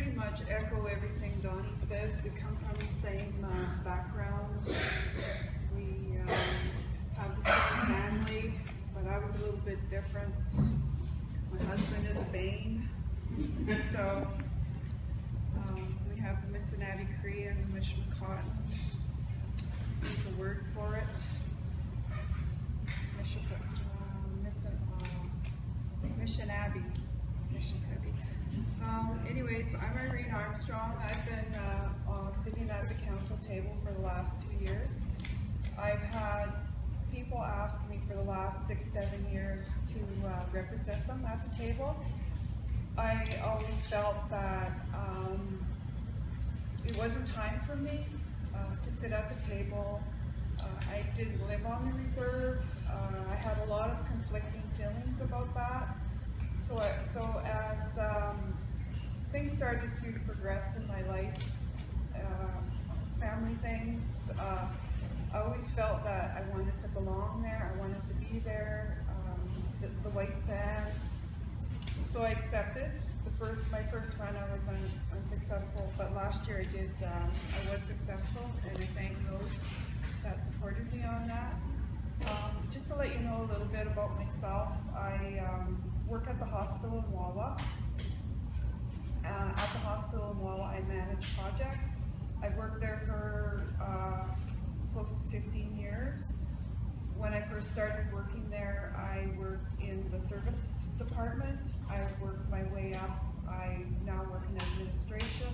pretty much echo everything Donnie says. We come from the same background. We have the same family, but I was a little bit different. My husband is a Bane, so we have the Missinati Cree and the Michipicoten. There's a word for it. Mission Abbey. Anyways, I'm Irene Armstrong. I've been sitting at the council table for the last 2 years. I've had people ask me for the last 6-7 years to represent them at the table. I always felt that it wasn't time for me to sit at the table. I didn't live on the reserve. I had a lot of conflicting feelings about that. So as things started to progress in my life, family things, I always felt that I wanted to belong there, I wanted to be there, the White Sands. So I accepted. My first run I was unsuccessful, but last year I was successful, and I thank those that supported me on that. Just to let you know a little bit about myself, I work at the hospital in Wawa. At the hospital in Wawa, I manage projects. I've worked there for close to 15 years. When I first started working there, I worked in the service department. I worked my way up. I now work in administration.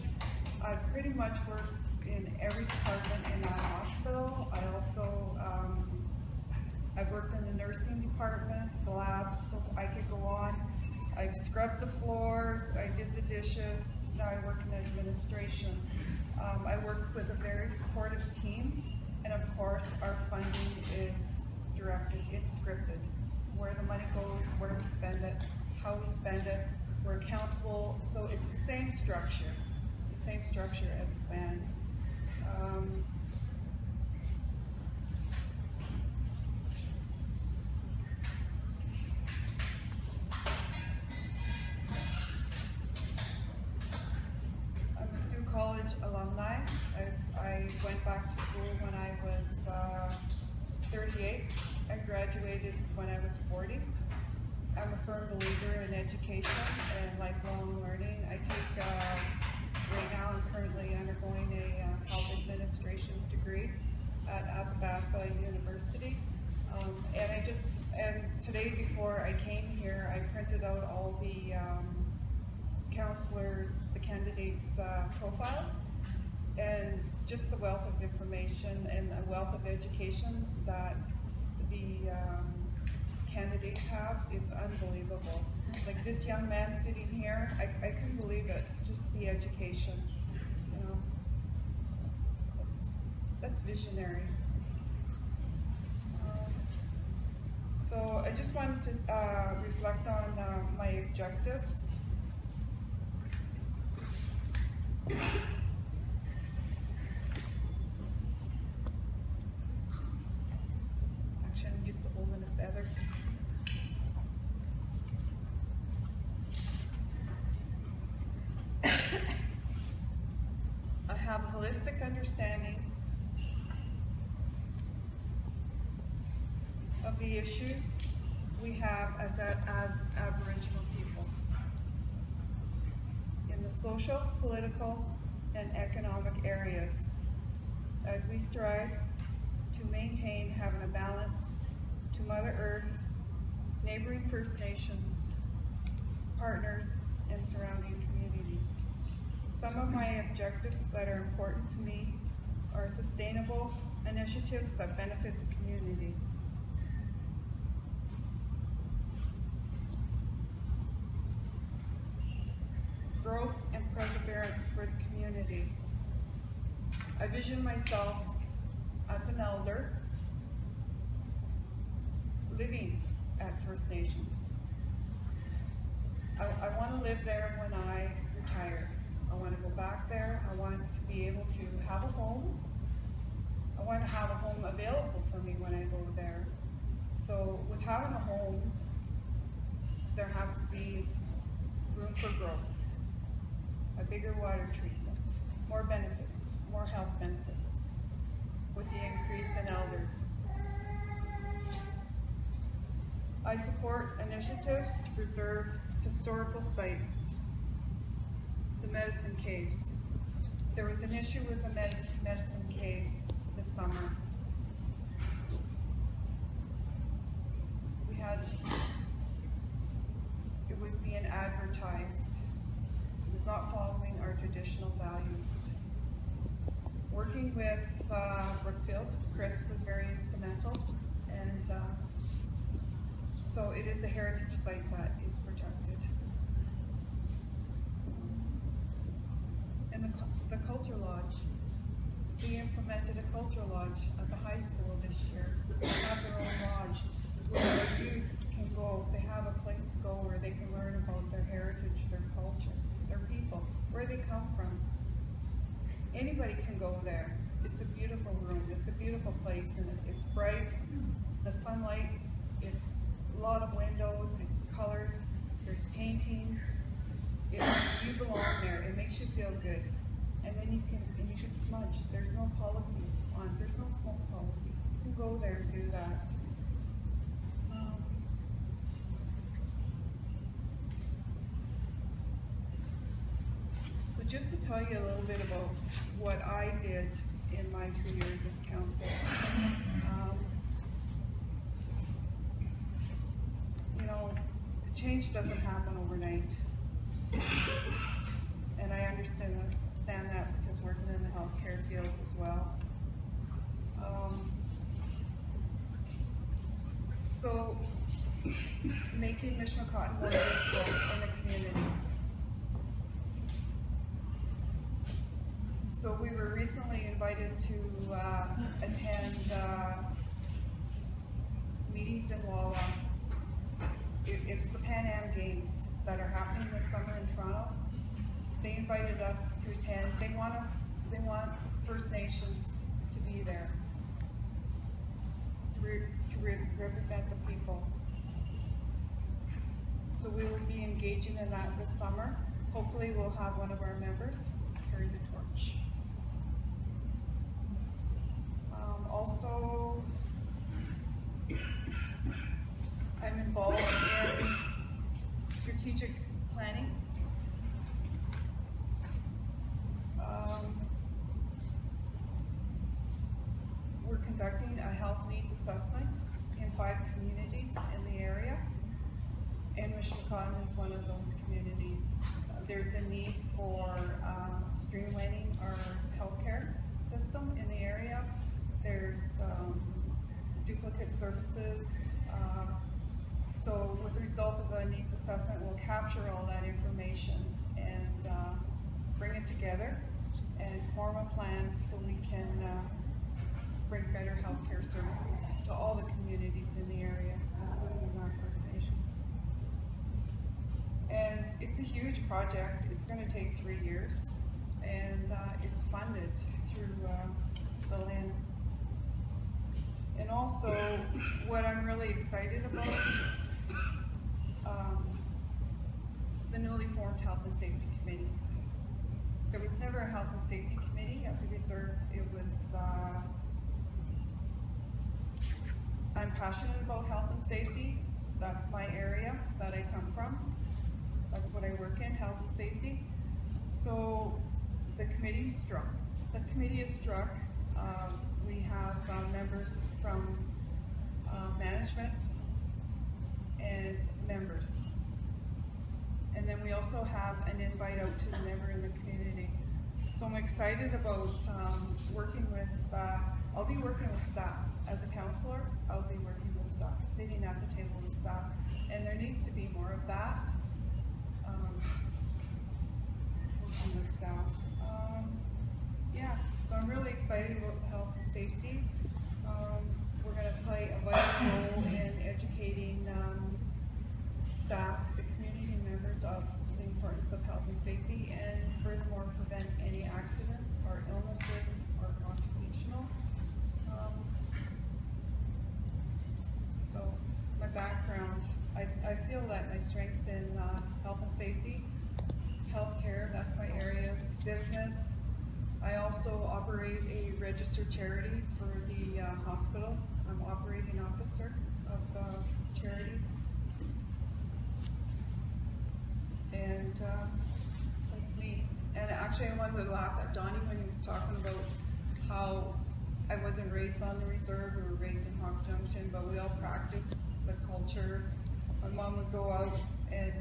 I've pretty much worked in every department in that hospital. I also I've worked in the nursing department, the lab, so I could go on. I've scrubbed the floors, I did the dishes, now I work in administration. I work with a very supportive team, and of course our funding is directed, it's scripted. Where the money goes, where we spend it, how we spend it, we're accountable, so it's the same structure as the band. College alumni. I went back to school when I was 38. I graduated when I was 40. I'm a firm believer in education and lifelong learning. I take, right now I'm currently undergoing a health administration degree at Athabasca University. And today before I came here, I printed out all the counselors, the candidates' profiles, and just the wealth of information and the wealth of education that the candidates have. It's unbelievable. Like this young man sitting here, I couldn't believe it, just the education, you know. That's visionary. So I just wanted to reflect on my objectives. Actually, I'm used to holding a feather. I have a holistic understanding of the issues we have as Aboriginal people in the social, political, and economic areas, as we strive to maintain having a balance to Mother Earth, neighboring First Nations, partners, and surrounding communities. Some of my objectives that are important to me are sustainable initiatives that benefit the community. Growth and perseverance for the community. I vision myself as an elder living at First Nations. I want to live there when I retire. I want to go back there. I want to be able to have a home. I want to have a home available for me when I go there. So with having a home, there has to be room for growth. a bigger water treatment, more benefits, more health benefits with the increase in elders. I support initiatives to preserve historical sites, the medicine caves. There was an issue with the medicine caves this summer. It was being advertised. It was not following our traditional values. Working with Brookfield, Chris was very instrumental, and so it is a heritage site that is protected. And the Culture Lodge. We implemented a Culture Lodge at the high school this year. They have their own lodge where the youth can go. They have a place to go where they can learn about their heritage, their culture, their people, where they come from. Anybody can go there. It's a beautiful room. It's a beautiful place, and it's bright. The sunlight, it's a lot of windows, it's colors, there's paintings. You belong there. It makes you feel good. And then you can smudge. There's no policy on, there's no smoke policy. You can go there and do that. So just to tell you a little bit about what I did in my 2 years as council. You know, change doesn't happen overnight. And I understand that because working in the healthcare field as well. So making Michipicoten more visible in the community. So we were recently invited to attend meetings in Walla. It's the Pan Am Games that are happening this summer in Toronto. They invited us to attend. They want First Nations to be there, to represent the people. So we will be engaging in that this summer. Hopefully we'll have one of our members carry the torch. Also, I'm involved in strategic planning. We're conducting a health needs assessment in 5 communities in the area, and Michipicoten is one of those communities. There's a need for streamlining our healthcare system in the area. There's duplicate services. So with the result of a needs assessment, we'll capture all that information and bring it together and form a plan so we can bring better healthcare services to all the communities in the area, including our First Nations. And it's a huge project. It's going to take 3 years, and it's funded through the LIN. And also, what I'm really excited about, the newly formed Health and Safety Committee. There was never a Health and Safety Committee at the Reserve. It was, I'm passionate about health and safety. That's my area that I come from. That's what I work in, health and safety. So the committee is struck. The committee is struck. We have members from management and members. And then we also have an invite out to the member in the community. So I'm excited about working with, I'll be working with staff. As a councillor, I'll be working with staff, sitting at the table with staff. And there needs to be more of that, working with staff. Yeah, so I'm really excited about health and safety. We're going to play a vital role in educating staff, the community members, of the importance of health and safety, and furthermore prevent any accidents or illnesses or occupational. So my background, I feel that my strengths in health and safety, healthcare, that's my area. business. I also operate a registered charity for the hospital. I'm operating officer of the charity. And that's me. And actually I wanted to laugh at Donnie when he was talking about how I wasn't raised on the reserve. We were raised in Hawk Junction, but we all practiced the cultures. My mom would go out and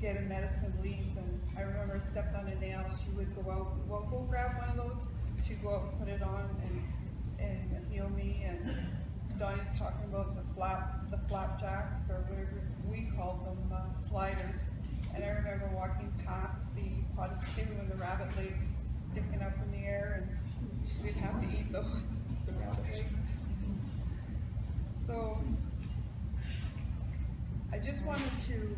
get a medicine leaf, and I remember I stepped on a nail. She would go out, well, go grab one of those. She'd go out and put it on and heal me. And Donnie's talking about the flapjacks, or whatever we called them, sliders. And I remember walking past the pot of stew and the rabbit legs sticking up in the air, and we'd have to eat those, the rabbit legs. So I just wanted to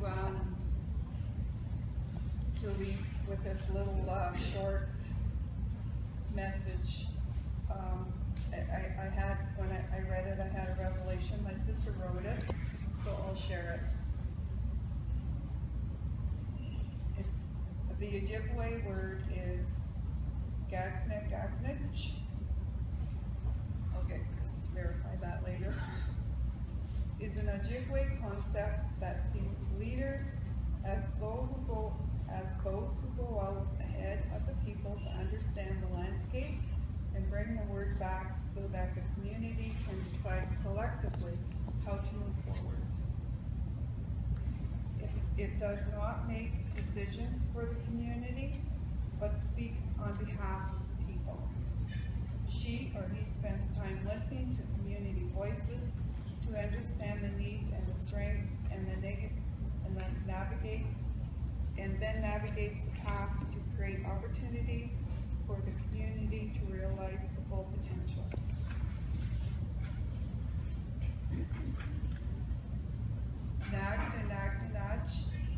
leave with this little short message. I had, when I read it, I had a revelation. My sister wrote it, so I'll share it. The Ojibwe word is gagnagnich. I'll get Chris to verify that later. Is an Ojibwe concept that sees leaders as those who go out ahead of the people to understand the landscape and bring the word back so that the community can decide collectively how to move forward. It does not make decisions for the community, but speaks on behalf of the people. She or he spends time listening to community voices to understand the needs and the strengths, and then navigates the path to create opportunities for the community to realize the full potential. Nagnanaj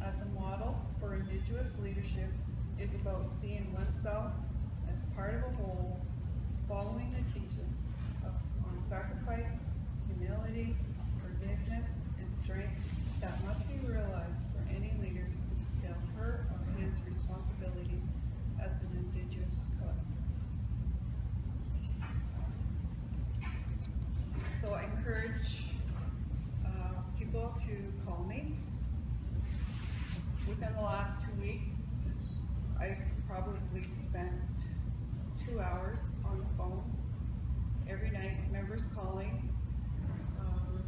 as a model for Indigenous leadership is about seeing oneself as part of a whole, following the teachings on sacrifice, humility, forgiveness, and strength that must be realized for any leaders to fulfill her or his responsibilities as an Indigenous collective. So I encourage people to call me. Within the last 2 weeks, I've probably spent 2 hours on the phone every night, members calling,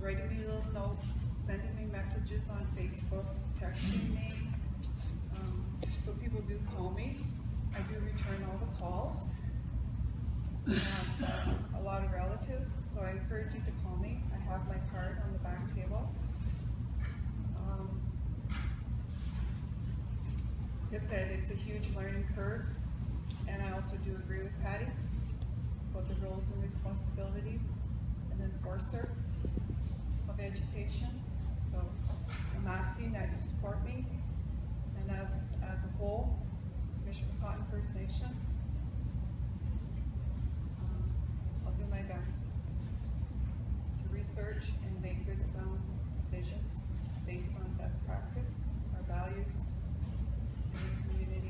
writing me little notes, sending me messages on Facebook, texting me. So people do call me. I do return all the calls. I have a lot of relatives, so I encourage you to call me. I have my card on the back table. Like I said, it's a huge learning curve, and I also do agree with Patty about the roles and responsibilities and enforcer of education. So I'm asking that you support me, and as a whole, Michipicoten First Nation, I'll do my best to research and make good sound decisions based on best practice, our values, and the community